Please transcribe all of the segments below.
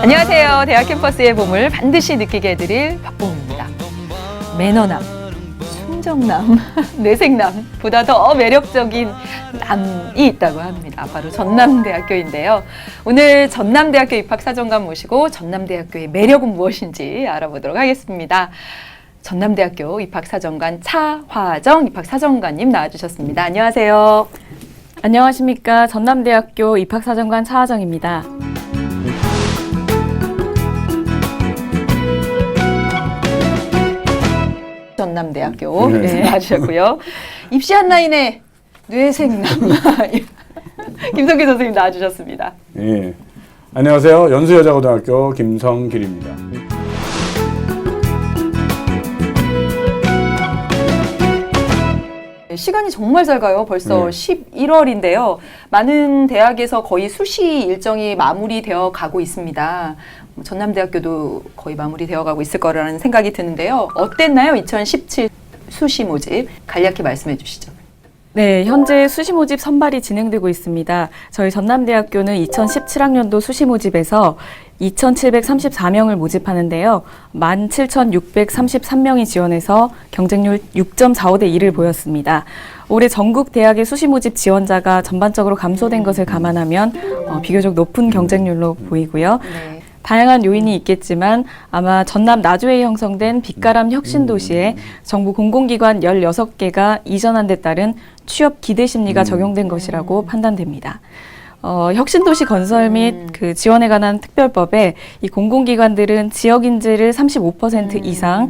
안녕하세요. 대학 캠퍼스의 봄을 반드시 느끼게 해드릴 박봄입니다. 매너남, 순정남, 뇌생남보다 더 매력적인 남이 있다고 합니다. 바로 전남대학교인데요. 오늘 전남대학교 입학사정관 모시고 전남대학교의 매력은 무엇인지 알아보도록 하겠습니다. 전남대학교 입학사정관 차화정 입학사정관님 나와주셨습니다. 안녕하세요. 안녕하십니까. 전남대학교 입학사정관 차화정입니다. 전남대학교 나와주셨고요. 입시한 라인의 뇌생남 김성길 선생님 나와주셨습니다. 예, 안녕하세요. 연수여자고등학교 김성길입니다. 시간이 정말 잘 가요. 벌써 11월인데요. 많은 대학에서 거의 수시 일정이 마무리되어 가고 있습니다. 전남대학교도 거의 마무리되어 가고 있을 거라는 생각이 드는데요. 어땠나요? 2017 수시 모집 간략히 말씀해 주시죠. 네, 현재 수시 모집 선발이 진행되고 있습니다. 저희 전남대학교는 2017학년도 수시 모집에서 2,734명을 모집하는데요. 17,633명이 지원해서 경쟁률 6.45대 1을 보였습니다. 올해 전국 대학의 수시 모집 지원자가 전반적으로 감소된 것을 감안하면 비교적 높은 경쟁률로 보이고요. 네. 다양한 요인이 있겠지만 아마 전남 나주에 형성된 빛가람 혁신도시에 정부 공공기관 16개가 이전한 데 따른 취업 기대 심리가 적용된 것이라고 판단됩니다. 혁신도시 건설 및 그 지원에 관한 특별법에 이 공공기관들은 지역 인재를 35% 이상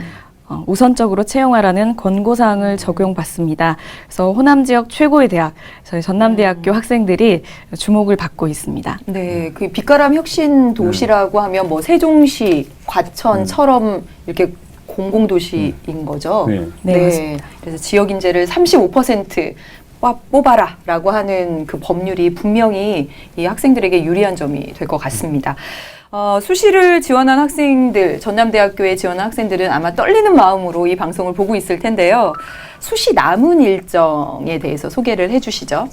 우선적으로 채용하라는 권고사항을 적용받습니다. 그래서 호남 지역 최고의 대학, 저희 전남대학교 학생들이 주목을 받고 있습니다. 네, 그 빛가람 혁신 도시라고 하면 뭐 세종시, 과천처럼 이렇게 공공도시인 거죠. 네, 그래서 지역 인재를 35% 뽑아라라고 하는 그 법률이 분명히 이 학생들에게 유리한 점이 될 것 같습니다. 수시를 지원한 학생들, 전남대학교에 지원한 학생들은 아마 떨리는 마음으로 이 방송을 보고 있을 텐데요. 수시 남은 일정에 대해서 소개를 해주시죠.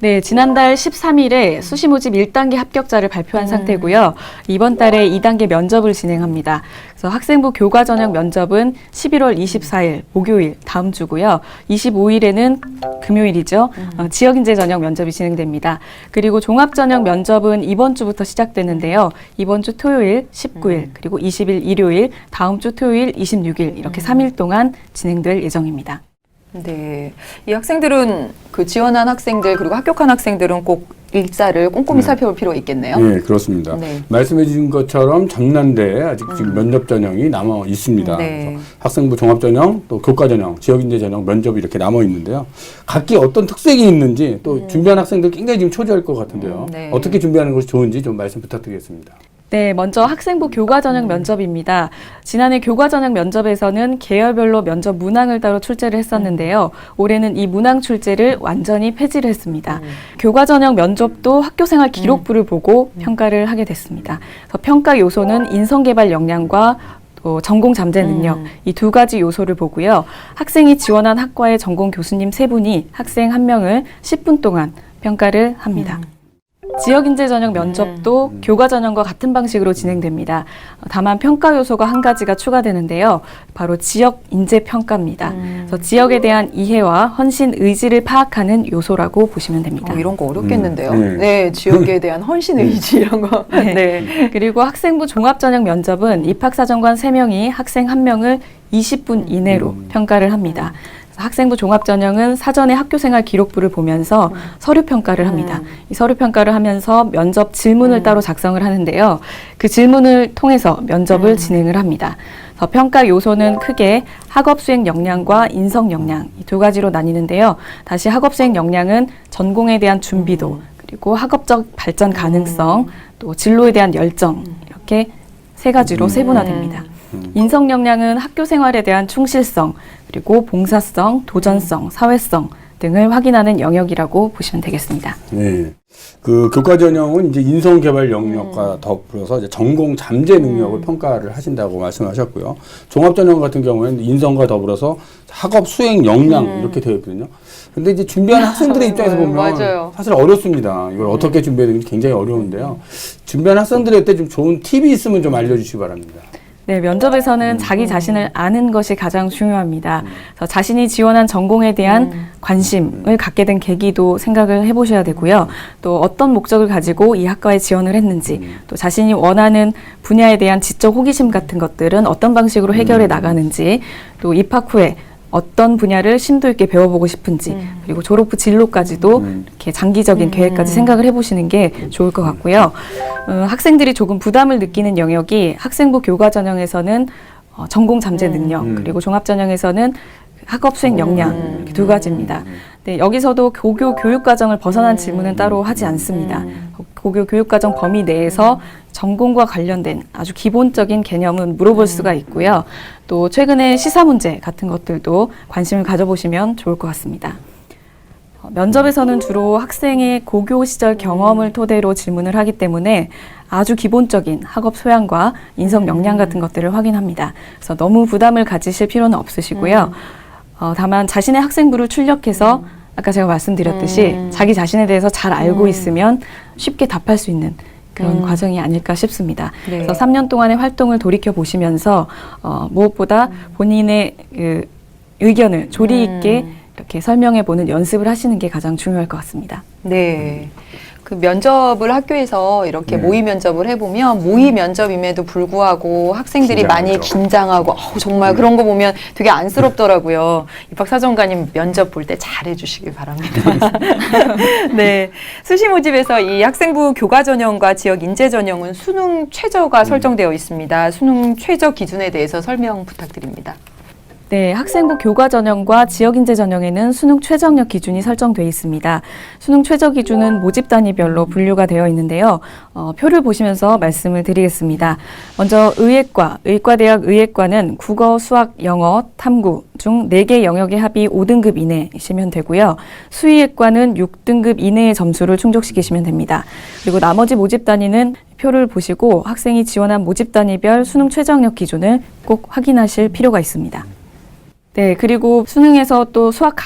네, 지난달 13일에 수시 모집 1단계 합격자를 발표한 상태고요. 이번 달에 2단계 면접을 진행합니다. 그래서 학생부 교과 전형 면접은 11월 24일 목요일 다음 주고요. 25일에는 금요일이죠. 지역인재 전형 면접이 진행됩니다. 그리고 종합 전형 면접은 이번 주부터 시작되는데요. 이번 주 토요일 19일 그리고 20일 일요일, 다음 주 토요일 26일 이렇게 3일 동안 진행될 예정입니다. 네, 이 학생들은 그 지원한 학생들 그리고 합격한 학생들은 꼭 일자를 꼼꼼히 살펴볼 필요가 있겠네요. 네, 그렇습니다. 네. 말씀해 주신 것처럼 전남대에 아직 지금 면접 전형이 남아 있습니다. 네. 그래서 학생부 종합 전형, 또 교과 전형, 지역인재 전형 면접이 이렇게 남아 있는데요. 각기 어떤 특색이 있는지 또 준비한 학생들 굉장히 지금 초조할 것 같은데요. 네. 어떻게 준비하는 것이 좋은지 좀 말씀 부탁드리겠습니다. 네, 먼저 학생부 교과 전형 면접입니다. 지난해 교과 전형 면접에서는 계열별로 면접 문항을 따로 출제를 했었는데요. 올해는 이 문항 출제를 완전히 폐지를 했습니다. 교과 전형 면접도 학교생활 기록부를 보고 평가를 하게 됐습니다. 그래서 평가 요소는 인성개발 역량과 또 전공 잠재 능력 이 두 가지 요소를 보고요. 학생이 지원한 학과의 전공 교수님 3분이 학생 1명을 10분 동안 평가를 합니다. 지역인재 전형 면접도 교과 전형과 같은 방식으로 진행됩니다. 다만 평가 요소가 한 가지가 추가되는데요. 바로 지역 인재 평가입니다. 그래서 지역에 대한 이해와 헌신 의지를 파악하는 요소라고 보시면 됩니다. 이런 거 어렵겠는데요. 네, 지역에 대한 헌신 의지 이런 거. 네. 그리고 학생부 종합 전형 면접은 입학사정관 3명이 학생 1명을 20분 이내로 평가를 합니다. 학생부 종합전형은 사전에 학교생활 기록부를 보면서 서류평가를 합니다. 이 서류평가를 하면서 면접 질문을 따로 작성을 하는데요. 그 질문을 통해서 면접을 진행을 합니다. 평가 요소는 크게 학업수행 역량과 인성 역량 이 두 가지로 나뉘는데요. 다시 학업수행 역량은 전공에 대한 준비도 그리고 학업적 발전 가능성 또 진로에 대한 열정 이렇게 세 가지로 세분화됩니다. 인성 역량은 학교 생활에 대한 충실성, 그리고 봉사성, 도전성, 사회성 등을 확인하는 영역이라고 보시면 되겠습니다. 네. 그 교과 전형은 이제 인성 개발 영역과 더불어서 이제 전공 잠재 능력을 평가를 하신다고 말씀하셨고요. 종합 전형 같은 경우에는 인성과 더불어서 학업 수행 역량 이렇게 되어 있거든요. 근데 이제 준비하는 학생들의 입장에서 보면 맞아요. 사실 어렵습니다. 이걸 어떻게 준비해야 되는지 굉장히 어려운데요. 준비하는 학생들한테 좀 좋은 팁이 있으면 좀 알려주시기 바랍니다. 네, 면접에서는 자기 자신을 아는 것이 가장 중요합니다. 그래서 자신이 지원한 전공에 대한 관심을 갖게 된 계기도 생각을 해보셔야 되고요. 또 어떤 목적을 가지고 이 학과에 지원을 했는지, 또 자신이 원하는 분야에 대한 지적 호기심 같은 것들은 어떤 방식으로 해결해 나가는지, 또 입학 후에 어떤 분야를 심도 있게 배워보고 싶은지, 그리고 졸업 후 진로까지도 이렇게 장기적인 계획까지 생각을 해보시는 게 좋을 것 같고요. 학생들이 조금 부담을 느끼는 영역이 학생부 교과 전형에서는 전공 잠재 능력, 그리고 종합 전형에서는 학업 수행 역량 이렇게 두 가지입니다. 네, 여기서도 고교 교육과정을 벗어난 질문은 따로 하지 않습니다. 고교 교육과정 범위 내에서 전공과 관련된 아주 기본적인 개념은 물어볼 수가 있고요. 또 최근에 시사 문제 같은 것들도 관심을 가져보시면 좋을 것 같습니다. 면접에서는 주로 학생의 고교 시절 경험을 토대로 질문을 하기 때문에 아주 기본적인 학업 소양과 인성 역량 같은 것들을 확인합니다. 그래서 너무 부담을 가지실 필요는 없으시고요. 다만 자신의 학생부를 출력해서 아까 제가 말씀드렸듯이 자기 자신에 대해서 잘 알고 있으면 쉽게 답할 수 있는 그런 과정이 아닐까 싶습니다. 네. 그래서 3년 동안의 활동을 돌이켜 보시면서 무엇보다 본인의 그 의견을 조리 있게 이렇게 설명해 보는 연습을 하시는 게 가장 중요할 것 같습니다. 네. 그 면접을 학교에서 이렇게 모의 면접을 해보면 모의 면접임에도 불구하고 학생들이 많이 긴장하죠. 긴장하고 정말 그런 거 보면 되게 안쓰럽더라고요. 입학사정관님 면접 볼 때 잘해주시길 바랍니다. 네. 수시 모집에서 이 학생부 교과 전형과 지역 인재 전형은 수능 최저가 설정되어 있습니다. 수능 최저 기준에 대해서 설명 부탁드립니다. 네, 학생부 교과 전형과 지역인재 전형에는 수능 최저학력 기준이 설정되어 있습니다. 수능 최저 기준은 모집 단위별로 분류가 되어 있는데요. 표를 보시면서 말씀을 드리겠습니다. 먼저 의예과, 의과대학 의예과는 국어, 수학, 영어, 탐구 중 4개 영역의 합이 5등급 이내이시면 되고요. 수의예과는 6등급 이내의 점수를 충족시키시면 됩니다. 그리고 나머지 모집 단위는 표를 보시고 학생이 지원한 모집 단위별 수능 최저학력 기준을 꼭 확인하실 필요가 있습니다. 네, 그리고 수능에서 또 수학